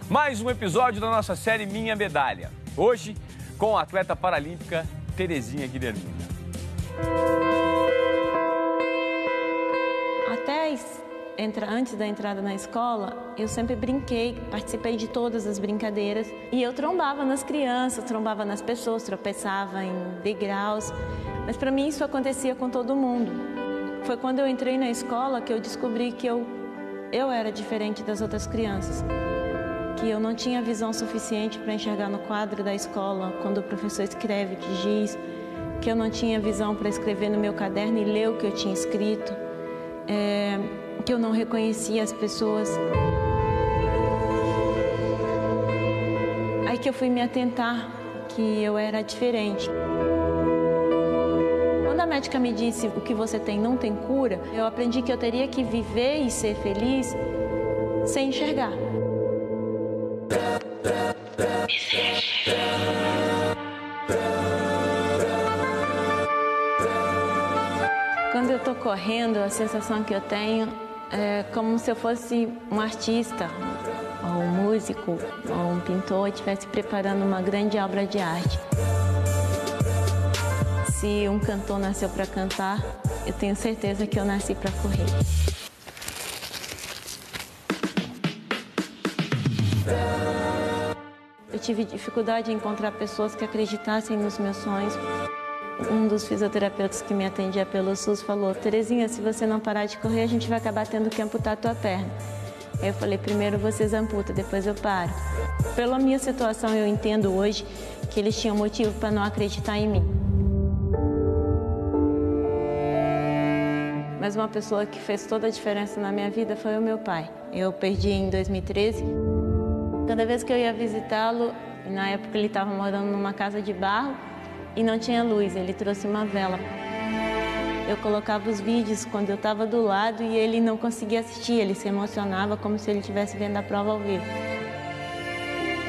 Mais um episódio da nossa série Minha Medalha. Hoje, com a atleta paralímpica Terezinha Guilhermina. Antes da entrada na escola, eu sempre brinquei, participei de todas as brincadeiras. E eu trombava nas crianças, trombava nas pessoas, tropeçava em degraus. Mas para mim isso acontecia com todo mundo. Foi quando eu entrei na escola que eu descobri que eu era diferente das outras crianças. Que eu não tinha visão suficiente para enxergar no quadro da escola, quando o professor escreve de giz. Que eu não tinha visão para escrever no meu caderno e ler o que eu tinha escrito. Que eu não reconhecia as pessoas. Aí que eu fui me atentar que eu era diferente. Quando a médica me disse o que você tem não tem cura, eu aprendi que eu teria que viver e ser feliz sem enxergar. Quando eu tô correndo, a sensação que eu tenho é como se eu fosse um artista, ou um músico, ou um pintor, estivesse preparando uma grande obra de arte. Se um cantor nasceu para cantar, eu tenho certeza que eu nasci para correr. Eu tive dificuldade em encontrar pessoas que acreditassem nos meus sonhos. Um dos fisioterapeutas que me atendia pelo SUS falou: Terezinha, se você não parar de correr, a gente vai acabar tendo que amputar a tua perna. Aí eu falei: primeiro vocês amputam, depois eu paro. Pela minha situação, eu entendo hoje que eles tinham motivo para não acreditar em mim. Mas uma pessoa que fez toda a diferença na minha vida foi o meu pai. Eu perdi em 2013. Cada vez que eu ia visitá-lo, na época ele estava morando numa casa de barro, e não tinha luz, ele trouxe uma vela. Eu colocava os vídeos quando eu estava do lado e ele não conseguia assistir, ele se emocionava como se ele estivesse vendo a prova ao vivo.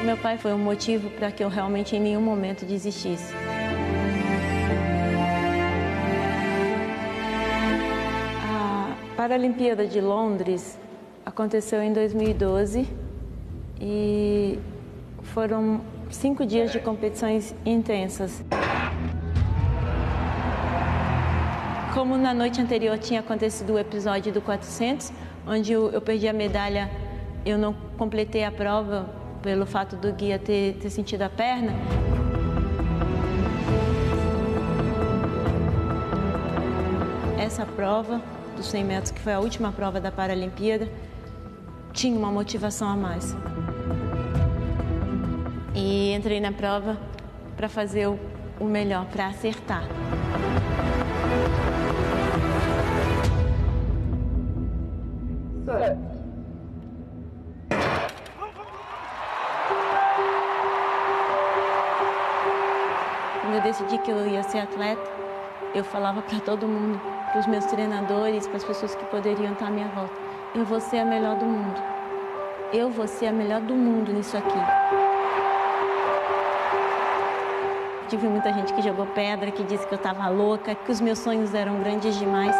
Meu pai foi um motivo para que eu realmente em nenhum momento desistisse. A Paralimpíada de Londres aconteceu em 2012 e foram 5 dias de competições intensas. Como na noite anterior tinha acontecido o episódio do 400, onde eu perdi a medalha, eu não completei a prova pelo fato do guia ter sentido a perna. Essa prova dos 100 metros, que foi a última prova da Paralimpíada, tinha uma motivação a mais. E entrei na prova para fazer o melhor, para acertar. Quando eu decidi que eu ia ser atleta, eu falava para todo mundo, para os meus treinadores, para as pessoas que poderiam estar à minha volta: eu vou ser a melhor do mundo. Eu vou ser a melhor do mundo nisso aqui. Tive muita gente que jogou pedra, que disse que eu estava louca, que os meus sonhos eram grandes demais.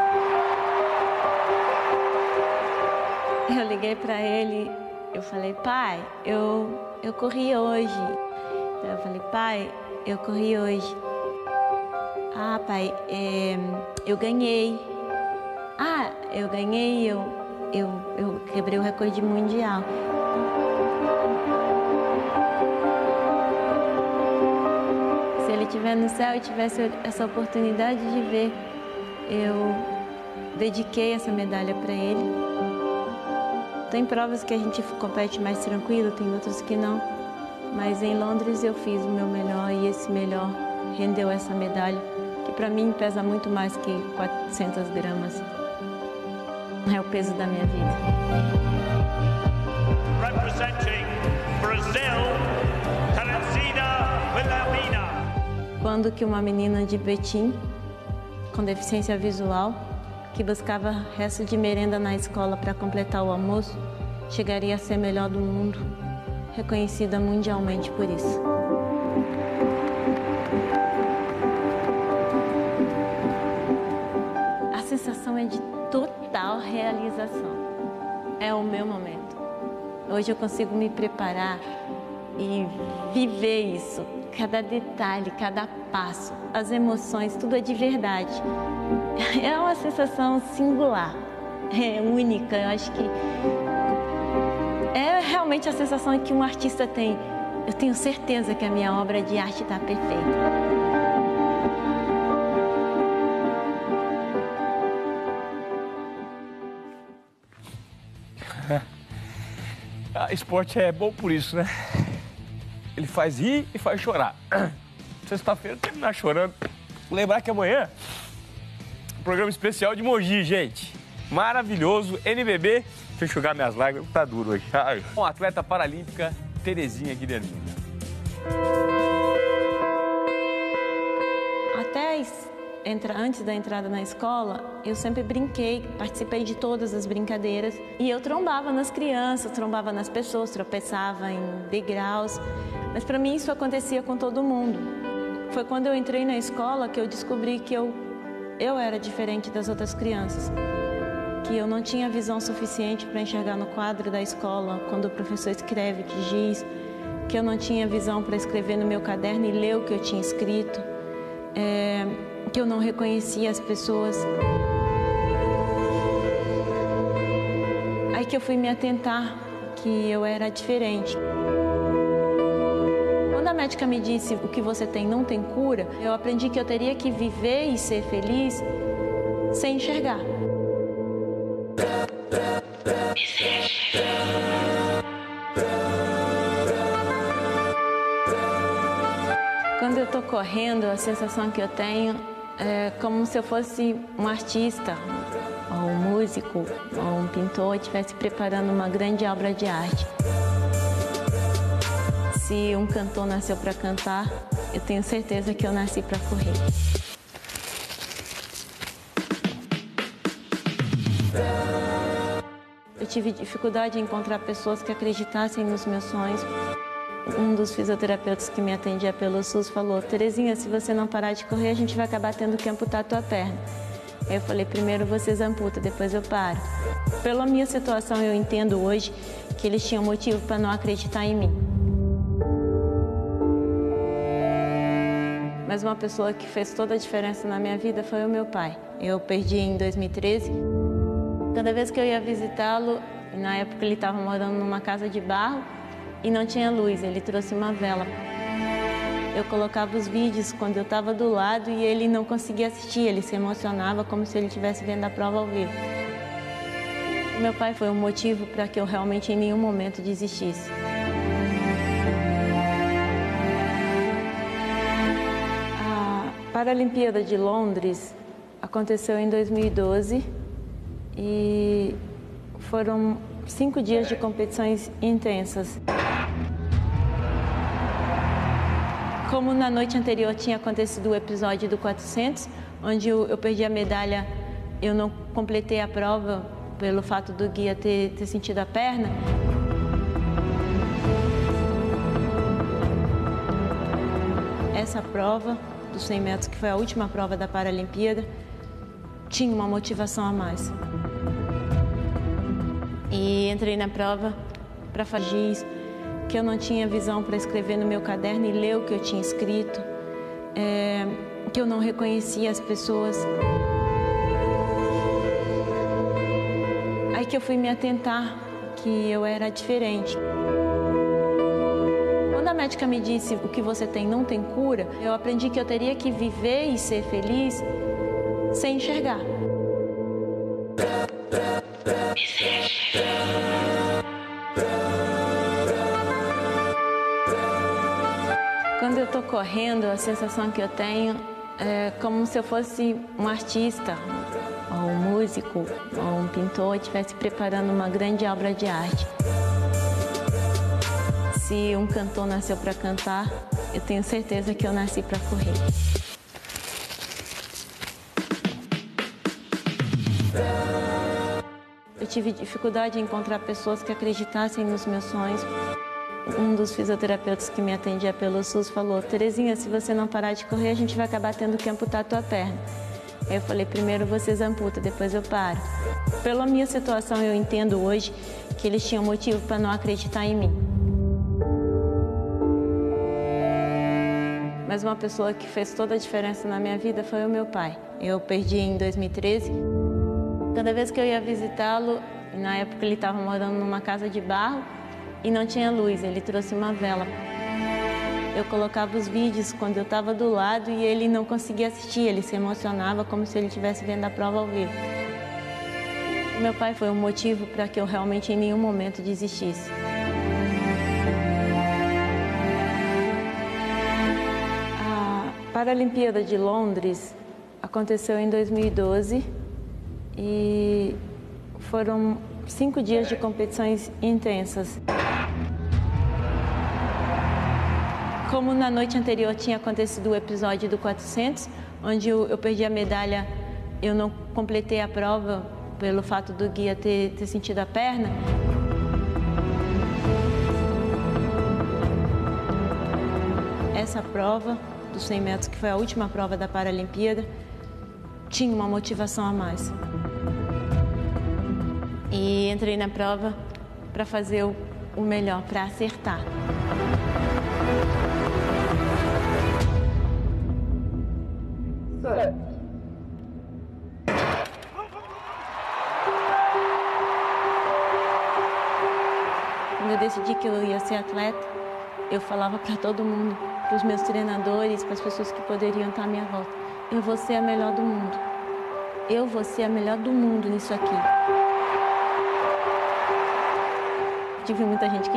Eu liguei para ele, eu falei: pai, eu corri hoje. Eu falei: pai, eu corri hoje. Ah, pai, eu ganhei. Ah, eu ganhei, eu quebrei o recorde mundial. Se ele estiver no céu e tivesse essa oportunidade de ver, eu dediquei essa medalha para ele. Tem provas que a gente compete mais tranquilo, tem outras que não. Mas em Londres eu fiz o meu melhor e esse melhor rendeu essa medalha, que para mim pesa muito mais que 400 gramas. É o peso da minha vida. Representing Brazil, Terezinha Guilhermina. Quando que uma menina de Betim, com deficiência visual, que buscava resto de merenda na escola para completar o almoço, chegaria a ser melhor do mundo, reconhecida mundialmente por isso. A sensação é de total realização. É o meu momento. Hoje eu consigo me preparar e viver isso. Cada detalhe, cada passo, as emoções, tudo é de verdade. É uma sensação singular, é única. Eu acho que é realmente a sensação que um artista tem. Eu tenho certeza que a minha obra de arte está perfeita. Esporte é bom por isso, né? Ele faz rir e faz chorar. Sexta-feira terminar chorando. Lembrar que amanhã, programa especial de Mogi, gente. Maravilhoso, NBB. Deixa eu enxugar minhas lágrimas, tá duro hoje. Com a atleta paralímpica Terezinha Guilhermina. Antes da entrada na escola, eu sempre brinquei, participei de todas as brincadeiras. E eu trombava nas crianças, trombava nas pessoas, tropeçava em degraus. Mas para mim isso acontecia com todo mundo. Foi quando eu entrei na escola que eu descobri que eu era diferente das outras crianças. Que eu não tinha visão suficiente para enxergar no quadro da escola, quando o professor escreve que giz. Que eu não tinha visão para escrever no meu caderno e ler o que eu tinha escrito. Que eu não reconhecia as pessoas. Aí que eu fui me atentar que eu era diferente. Quando a médica me disse o que você tem não tem cura, eu aprendi que eu teria que viver e ser feliz sem enxergar. Quando eu estou correndo, a sensação que eu tenho é como se eu fosse um artista, ou um músico, ou um pintor, estivesse preparando uma grande obra de arte. Se um cantor nasceu para cantar, eu tenho certeza que eu nasci para correr. Eu tive dificuldade em encontrar pessoas que acreditassem nos meus sonhos. Um dos fisioterapeutas que me atendia pelo SUS falou: Terezinha, se você não parar de correr, a gente vai acabar tendo que amputar a tua perna. Aí eu falei: primeiro vocês amputam, depois eu paro. Pela minha situação, eu entendo hoje que eles tinham motivo para não acreditar em mim. Mas uma pessoa que fez toda a diferença na minha vida foi o meu pai. Eu perdi em 2013. Cada vez que eu ia visitá-lo, na época ele estava morando numa casa de barro, e não tinha luz, ele trouxe uma vela. Eu colocava os vídeos quando eu estava do lado e ele não conseguia assistir, ele se emocionava como se ele estivesse vendo a prova ao vivo. Meu pai foi um motivo para que eu realmente em nenhum momento desistisse. A Paralimpíada de Londres aconteceu em 2012 e foram 5 dias de competições intensas. Como na noite anterior tinha acontecido o episódio do 400, onde eu perdi a medalha, eu não completei a prova pelo fato do guia ter sentido a perna. Essa prova dos 100 metros, que foi a última prova da Paralimpíada, tinha uma motivação a mais. E entrei na prova para fazer que eu não tinha visão para escrever no meu caderno e ler o que eu tinha escrito, que eu não reconhecia as pessoas. Aí que eu fui me atentar que eu era diferente. Quando a médica me disse o que você tem não tem cura, eu aprendi que eu teria que viver e ser feliz sem enxergar. Quando eu estou correndo, a sensação que eu tenho é como se eu fosse um artista, ou um músico, ou um pintor, estivesse preparando uma grande obra de arte. Se um cantor nasceu para cantar, eu tenho certeza que eu nasci para correr. Eu tive dificuldade em encontrar pessoas que acreditassem nos meus sonhos. Um dos fisioterapeutas que me atendia pelo SUS falou: Terezinha, se você não parar de correr, a gente vai acabar tendo que amputar a tua perna. Aí eu falei: primeiro vocês amputam, depois eu paro. Pela minha situação, eu entendo hoje que eles tinham motivo para não acreditar em mim. Mas uma pessoa que fez toda a diferença na minha vida foi o meu pai. Eu perdi em 2013. Cada vez que eu ia visitá-lo, na época ele estava morando numa casa de barro e não tinha luz, ele trouxe uma vela. Eu colocava os vídeos quando eu estava do lado e ele não conseguia assistir, ele se emocionava como se ele estivesse vendo a prova ao vivo. Meu pai foi um motivo para que eu realmente em nenhum momento desistisse. A Paralimpíada de Londres aconteceu em 2012 e foram 5 dias de competições intensas. Como na noite anterior tinha acontecido o episódio do 400, onde eu perdi a medalha, eu não completei a prova pelo fato do guia ter sentido a perna. Essa prova dos 100 metros, que foi a última prova da Paralimpíada, tinha uma motivação a mais. E entrei na prova para fazer o melhor, para acertar. Quando eu decidi que eu ia ser atleta, eu falava para todo mundo, para os meus treinadores, para as pessoas que poderiam estar à minha volta: eu vou ser a melhor do mundo. Eu vou ser a melhor do mundo nisso aqui. Tive muita gente que